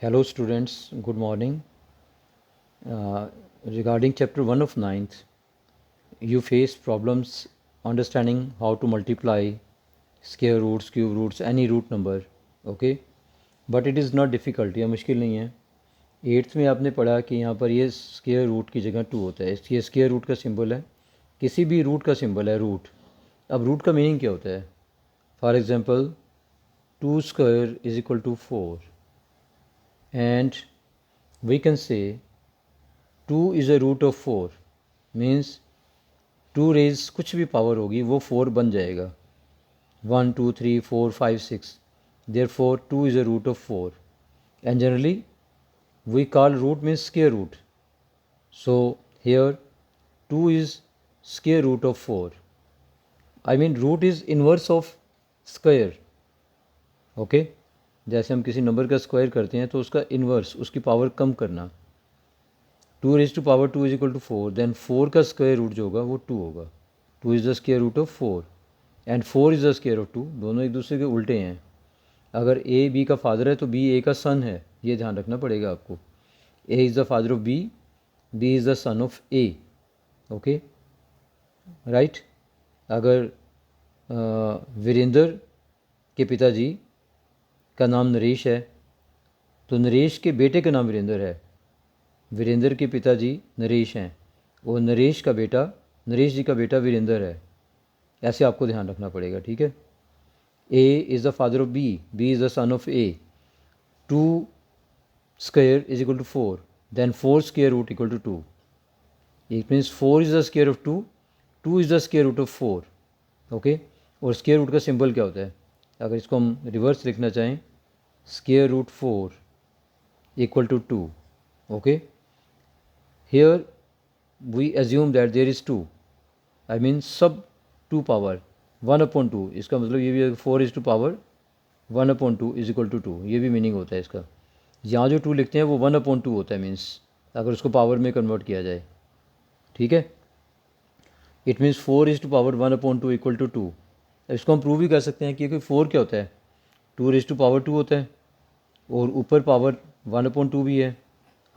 Hello students, good morning. Regarding chapter 1 of ninth, you face problems understanding how to multiply square roots, cube roots, any root number, okay? But it is not difficult, यह मुश्किल नहीं है. 8th में आपने पढ़ा कि यहाँ पर ये स्क्वायर रूट की जगह 2 होता है. ये स्क्वायर रूट का सिंबल है, किसी भी रूट का सिंबल है रूट. अब रूट का मीनिंग क्या होता है? For example 2 square is equal to 4 and we can say 2 is a root of 4 means 2 raise कुछ भी पावर होगी वो 4 बन जाएगा. 1 2 3 4 5 6 therefore 2 is a root of 4 and generally we call root means square root. So here 2 is square root of 4. I mean root is inverse of square. Okay? जैसे हम किसी number का स्क्वायर करते हैं तो उसका इन्वर्स, उसकी पावर कम करना. 2 raise to power 2 is equal to 4, then 4 का स्क्वायर रूट जो होगा वो 2 होगा. 2 is the square root of 4 and 4 is the square of 2. दोनों एक दूसरे के उल्टे हैं. अगर ए बी का फादर है तो बी ए का सन है, ये ध्यान रखना पड़ेगा आपको. A is the father of b, b is the son of a. Okay right. अगर वीरेंद्र के पिताजी का नाम नरेश है तो नरेश के बेटे का नाम वीरेंद्र है. वीरेंद्र के पिताजी नरेश हैं और नरेश का बेटा, नरेश जी का बेटा वीरेंद्र है. ऐसे आपको ध्यान रखना पड़ेगा, ठीक है. A is the father of b, b is the son of a. 2 square is equal to 4, then 4 square root equal to 2. It means 4 is the square of 2, 2 is the square root of 4. Okay. और square root का symbol क्या होता है? अगर इसको हम reverse लिखना चाहें, square root 4 equal to 2. Okay. Here we assume that there is 2. I mean sub 2 power 1 upon 2. इसका मतलब ये भी है 4 is to power 1 upon 2 is equal to 2. ये भी मीनिंग होता है इसका. यहाँ जो 2 लिखते हैं वो 1 upon 2 होता है, मीन्स अगर उसको पावर में कन्वर्ट किया जाए, ठीक है. It means 4 is to power 1 upon 2 equal to 2. इसको हम प्रूव भी कर सकते हैं क्योंकि 4 क्या होता है? 2 raised to power 2 होता है और ऊपर पावर 1 upon 2 भी है.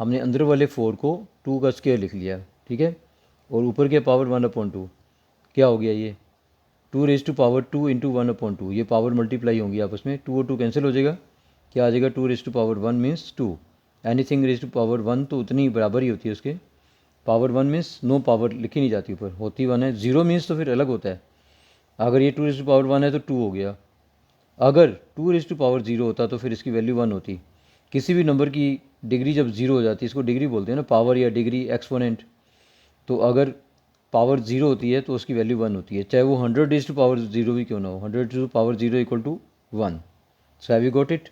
हमने अंदर वाले 4 को 2 का स्क्वायर लिख लिया, ठीक है. और ऊपर के पावर 1 अपॉन 2 क्या हो गया? ये 2 raise to power 2 into 1 upon 2. ये पावर मल्टीप्लाई होंगी आपस में, 2 और 2 कैंसिल हो जाएगा. क्या आ जाएगा? 2 raise to power 1 means 2. Anything raise to power 1 तो उतनी बराबर ही होती है उसके. पावर 1 मीन्स नो पावर लिखी नहीं जाती, ऊपर होती 1 है. 0 मीन्स तो फिर अलग होता है. अगर ये 2 रेज टू पावर 1 है तो 2 हो गया. अगर 2 रेज टू पावर 0 होता तो फिर इसकी वैल्यू 1 होती. किसी भी नंबर की डिग्री जब 0 हो जाती है, इसको डिग्री बोलते हैं ना, पावर या डिग्री एक्सपोनेंट. तो अगर पावर 0 होती है तो उसकी वैल्यू 1 होती है, चाहे वो 100 रेज टू पावर 0 भी क्यों ना हो. 100 to power 0 equal to 1. So have you got it.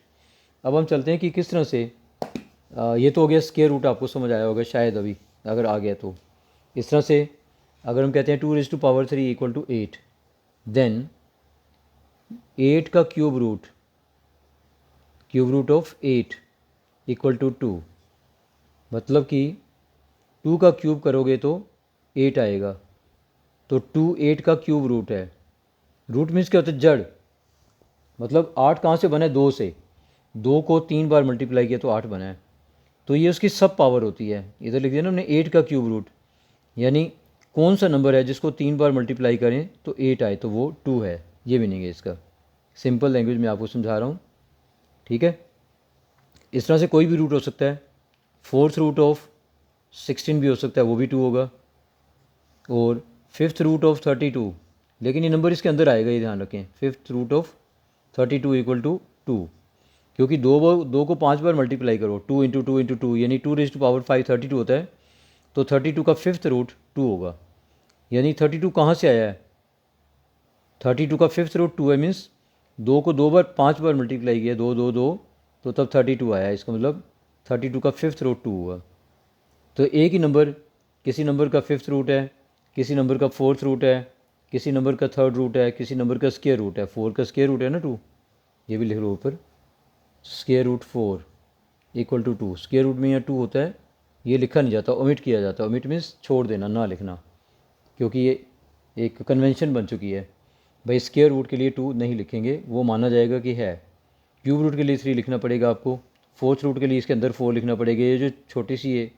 अब हम चलते हैं कि किस तरह से ये तो हो गया स्क्वायर रूट, आपको समझ आया होगा शायद अभी, अगर आ गया तो. इस तरह से अगर हम कहते हैं 2 raise to power 3 equal to 8, then 8 का cube root of 8 equal to 2. मतलब कि 2 का क्यूब करोगे तो 8 आएगा. तो 2 8 का क्यूब रूट है. रूट मीन्स क्या होता है? जड़. मतलब 8 कहाँ से बना है? 2 से. 2 को 3 बार मल्टीप्लाई किया तो 8 बना है. तो ये उसकी सब पावर होती है. इधर लिख दिया ना हमने 8 का क्यूब रूट, यानी कौन सा नंबर है जिसको 3 बार मल्टीप्लाई करें तो 8 आए तो वो 2 है. ये मीनिंग है इसका. सिंपल लैंग्वेज में आपको समझा रहा हूँ, ठीक है. इस तरह से कोई भी रूट हो सकता है. 4th रूट ऑफ 16 भी हो सकता है, वो भी 2 होगा. और 5th रूट ऑफ 32, लेकिन ये नंबर इसके अंदर आएगा, ये ध्यान रखें. 5th root of 32 equal to 2, क्योंकि 2 को 5 बार मल्टीप्लाई करो. 2 इंटू 2 इंटू 2 यानी 2 रेज टू पावर 5 32 होता है. तो 32 का 5th रूट 2 होगा. यानी 32 कहाँ से आया है? 32 का 5th रूट 2 है, मीन्स 2 को 2 बार 5 बार मल्टीप्लाई किया, 2 2 2, तो तब 32 आया. इसका मतलब 32 का 5th रूट 2 हुआ. तो एक ही नंबर, किसी नंबर का 5th रूट है, किसी नंबर का 4th रूट है, किसी नंबर का 3rd रूट है, किसी नंबर का स्क्वायर रूट है. 4 का स्क्वायर रूट है ना 2, ये भी लिख लो ऊपर. Square root 4 equal to 2. Square root में यहाँ 2 होता है, ये लिखा नहीं जाता, ओमिट किया जाता है. ओमिट मीन्स छोड़ देना, ना लिखना, क्योंकि ये एक कन्वेंशन बन चुकी है. भाई स्क्वायर रूट के लिए 2 नहीं लिखेंगे, वो माना जाएगा कि है. क्यूब रूट के लिए 3 लिखना पड़ेगा आपको, फोर्थ रूट के लिए इसके अंदर 4 लिखना पड़ेगा। ये जो छोटी सी ये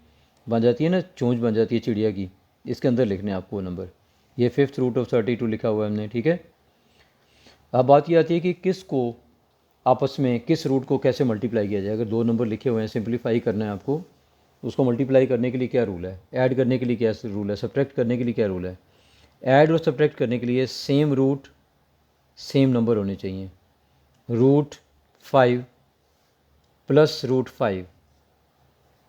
बन जाती है ना, चोंच बन जाती है चिड़िया की, इसके अंदर लिखने हैं आपको नंबर। ये 5th रूट ऑफ 32 लिखा हुआ है हमने, ठीक है। अब बात ये आती है कि किस को आपस में, किस रूट को कैसे मल्टीप्लाई किया जाए। अगर दो नंबर लिखे हुए हैं, सिंप्लीफाई करना है आपको, उसको मल्टीप्लाई करने के लिए क्या रूल है, ऐड करने के लिए क्या रूल है, सब्ट्रैक्ट करने के लिए क्या रूल है। ऐड और सब्ट्रैक्ट करने के लिए सेम रूट सेम नंबर होने चाहिए। Root 5 plus root 5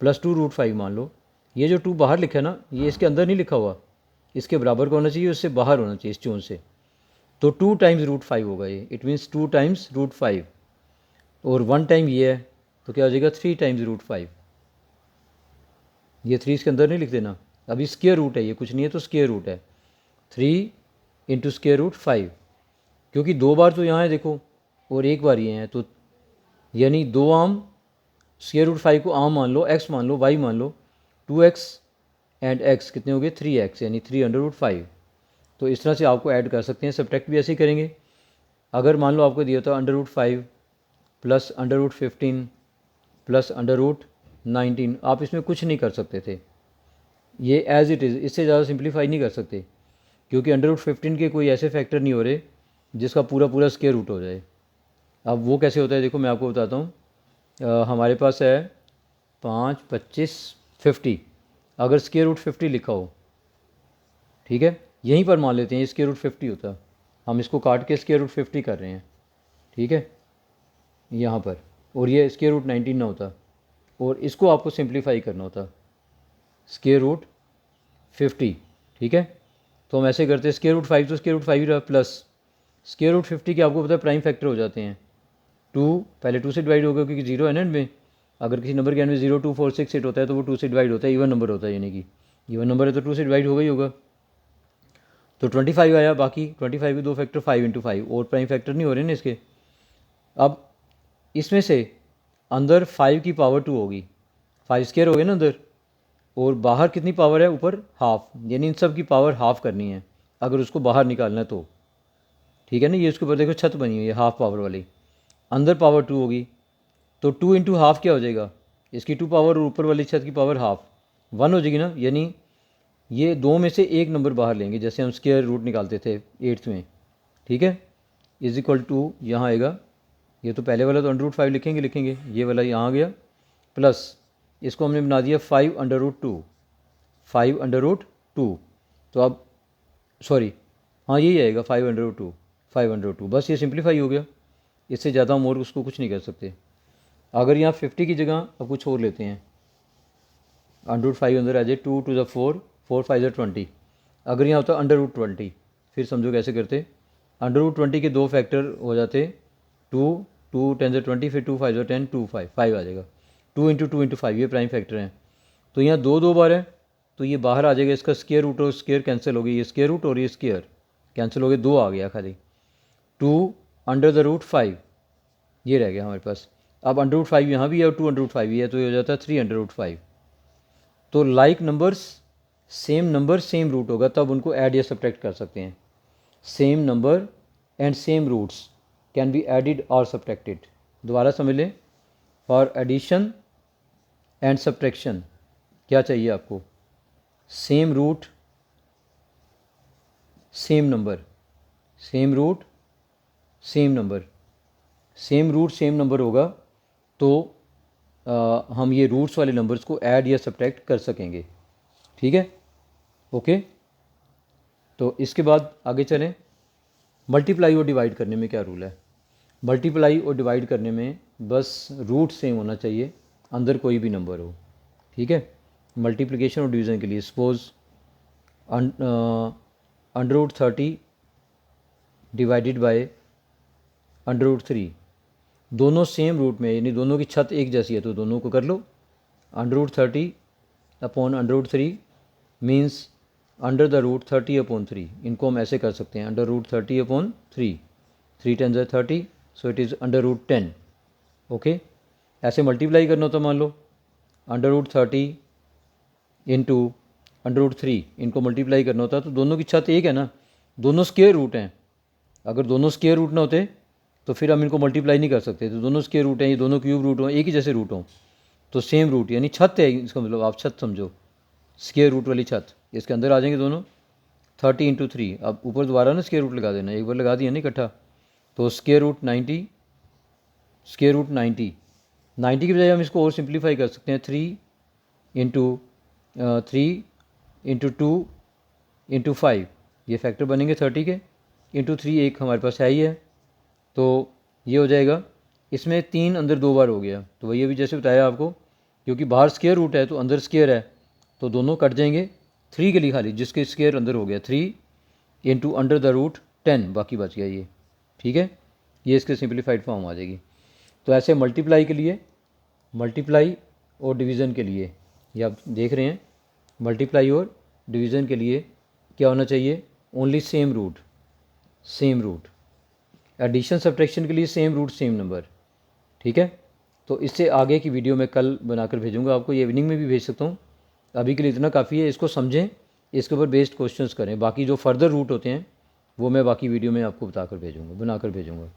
plus 2 root 5 मान लो, ये जो 2 बाहर लिखा है ना, ये इसके अंदर नहीं लिखा हुआ, इसके बराबर का होना चाहिए, उससे बाहर होना चाहिए इस चोन से। तो 2 टाइम्स रूट 5 होगा ये, इट मीन्स 2 टाइम्स रूट 5, और 1 टाइम ये है तो क्या हो जाएगा 3 टाइम्स रूट 5। ये 3 इसके अंदर नहीं लिख देना, अभी स्क्वायर रूट है ये, कुछ नहीं है तो स्क्वायर रूट है 3 इंटू स्क्वायर रूट 5, क्योंकि 2 बार तो यहाँ है देखो और 1 बार ये है, तो यानी 2 आम, स्क्वायर रूट 5 को आम मान लो, x मान लो, y मान लो, 2x एंड x कितने हो गए 3x, यानी 3 अंडर रूट 5। तो इस तरह से आपको ऐड कर सकते हैं, सब्ट्रैक्ट भी ऐसे ही करेंगे। अगर मान लो आपको दिया था under root 5 plus under root 15 plus under root 19, आप इसमें कुछ नहीं कर सकते थे, ये एज इट इज़, इससे ज़्यादा सिंप्लीफाई नहीं कर सकते, क्योंकि अंडर रूट 15 के कोई ऐसे फैक्टर नहीं हो रहे जिसका पूरा पूरा स्क्वायर रूट हो जाए। अब वो कैसे होता है देखो मैं आपको बताता हूँ। हमारे पास है 5 25 50, अगर स्क्वायर रूट 50 लिखा हो, ठीक है, यहीं पर मान लेते हैं ये स्क्वायर रूट 50 होता, हम इसको काट के स्क्वायर रूट 50 कर रहे हैं, ठीक है, यहाँ पर, और ये स्क्वायर रूट 19 ना होता, और इसको आपको सिंप्लीफाई करना होता स्क्वायर रूट 50, ठीक है। तो हम ऐसे करते हैं, स्क्वायर रूट 5 तो स्क्वायर रूट 5 ही रहा, प्लस स्क्वायर रूट 50 के आपको पता है प्राइम फैक्टर हो जाते हैं 2, पहले 2 से डिवाइड होगा क्योंकि 0 है ना इनमें, अगर किसी नंबर के एंड में 0 2 4 6 8 होता है तो वो 2 से डिवाइड होता है, इवन नंबर होता है, यानी कि इवन नंबर है तो 2 से डिवाइड होगा ही होगा। तो 25 आया, बाकी 25 के 2 फैक्टर 5 इंटू 5, और प्राइम फैक्टर नहीं हो रहे ना इसके। अब इसमें से अंदर 5 की पावर 2 होगी, 5 स्क्वायर हो गए ना अंदर, और बाहर कितनी पावर है, ऊपर हाफ, यानी इन सब की पावर हाफ करनी है अगर उसको बाहर निकालना है तो, ठीक है ना। ये उसके ऊपर देखो छत बनी हुई है हाफ पावर वाली, अंदर पावर 2 होगी, तो 2 इंटू हाफ क्या हो जाएगा, इसकी 2 पावर और ऊपर वाली छत की पावर हाफ 1 हो जाएगी ना, यानी ये दो में से एक नंबर बाहर लेंगे, जैसे हम स्क्वायर रूट निकालते थे 8th में, ठीक है, इज इक्वल टू यहाँ आएगा, ये तो पहले वाला तो अंडर रूट 5 लिखेंगे, ये वाला यहाँ आ गया, प्लस इसको हमने बना दिया 5 अंडर रूट 2, 5 अंडर रूट 2, तो अब सॉरी हाँ यही आएगा 5 अंडर रूट 2, 5 अंडर रूट 2, बस ये सिंप्लीफाई हो गया, इससे ज़्यादा हम और उसको कुछ नहीं कर सकते। अगर यहाँ 50 की जगह अब कुछ और लेते हैं, अंडर रूट 5 अंदर आ जाए, 2 टू द 4, 4 5 ज़ा 20, अगर यहाँ होता अंडर रूट 20, फिर समझो कैसे करते, अंडर रूट 20 के 2 फैक्टर हो जाते 2 2 10 ज़ा 20, फिर 2 5 ज़ा 10, 2 5 5 आ जाएगा, 2 इंटू 2 इंटू 5 ये प्राइम फैक्टर हैं, तो यहाँ 2 बार है तो ये बाहर आ जाएगा, इसका स्क्वायर रूट और स्क्वायर कैंसिल हो गई, ये स्क्वायर रूट और ये स्क्वायर कैंसिल हो गए, 2 आ गया खाली, 2 अंडर द रूट 5 ये रह गया हमारे पास। अब अंडर रूट 5 यहाँ भी है और 2 अंडर रूट 5 भी है, तो ये हो जाता है 3 अंडर रूट 5। तो like numbers number same root होगा तब उनको ऐड या सब्ट्रैक्ट कर सकते हैं। Same number and same roots can be added और सब्ट्रैक्टेड। दोबारा समझ लें, फॉर एडिशन एंड सब्ट्रैक्शन क्या चाहिए आपको, same root same number, same root same number, same root same number होगा तो हम ये रूट्स वाले नंबर्स को ऐड या सब्ट्रैक्ट कर सकेंगे, ठीक है, ओके। तो इसके बाद आगे चलें, मल्टीप्लाई और डिवाइड करने में क्या रूल है। मल्टीप्लाई और डिवाइड करने में बस रूट सेम होना चाहिए, अंदर कोई भी नंबर हो, ठीक है। मल्टीप्लिकेशन और डिवीज़न के लिए suppose under root 30 divided by under root 3, दोनों सेम रूट में, यानी दोनों की छत एक जैसी है तो दोनों को कर लो। Under root 30 upon under root 3 means under the root 30 upon 3, इनको हम ऐसे कर सकते हैं, अंडर रूट 30 अपॉन 3, 3 10 ज़ा 30, so it is under root 10, okay. ऐसे मल्टीप्लाई करना होता, मान लो under root 30 into under root 3, इनको मल्टीप्लाई करना होता तो दोनों की छत एक है ना, दोनों स्क्वायर रूट हैं, अगर दोनों स्क्वायर रूट ना होते तो फिर हम इनको मल्टीप्लाई नहीं कर सकते। तो दोनों स्क्वायर रूट हैं, ये दोनों क्यूब रूट हों, एक ही जैसे रूट हों, तो सेम रूट यानी छत है इसका मतलब, आप छत समझो, स्क्वायर रूट वाली छत। इसके अंदर आ जाएंगे दोनों। 30 × 3, अब ऊपर दोबारा ना स्क्वायर रूट लगा देना, एक बार लगा दिया ना इकट्ठा, तो स्क्वायर रूट 90, स्क्वायर रूट 90 की बजाय हम इसको और सिंप्लीफाई कर सकते हैं, 3 × 2 ये फैक्टर बनेंगे 30 के, इंटू 3 एक हमारे पास है ही है, तो ये हो जाएगा। इसमें 3 अंदर 2 बार हो गया, तो वही अभी जैसे बताया आपको, क्योंकि बाहर स्क्वायर रूट है तो अंदर स्क्वायर है, तो दोनों कट जाएंगे। 3 के लिए खाली जिसके स्क्वायर अंदर हो गया, 3 × अंडर द रूट 10, बाकी बच गया ये। ठीक है, ये इसके सिंप्लीफाइड फॉर्म आ जाएगी। तो ऐसे मल्टीप्लाई के लिए, मल्टीप्लाई और डिवीज़न के लिए, ये आप देख रहे हैं, मल्टीप्लाई और डिवीज़न के लिए क्या होना चाहिए, only same root, same root. Addition subtraction के लिए सेम रूट सेम नंबर। ठीक है, तो इससे आगे की वीडियो मैं कल बनाकर भेजूंगा आपको, ये इवनिंग में भी भेज सकता हूँ। अभी के लिए इतना काफ़ी है, इसको समझें, इसके ऊपर बेस्ड क्वेश्चंस करें, बाकी जो फर्दर रूट होते हैं वो मैं बाकी वीडियो में आपको बताकर भेजूँगा, बनाकर भेजूँगा।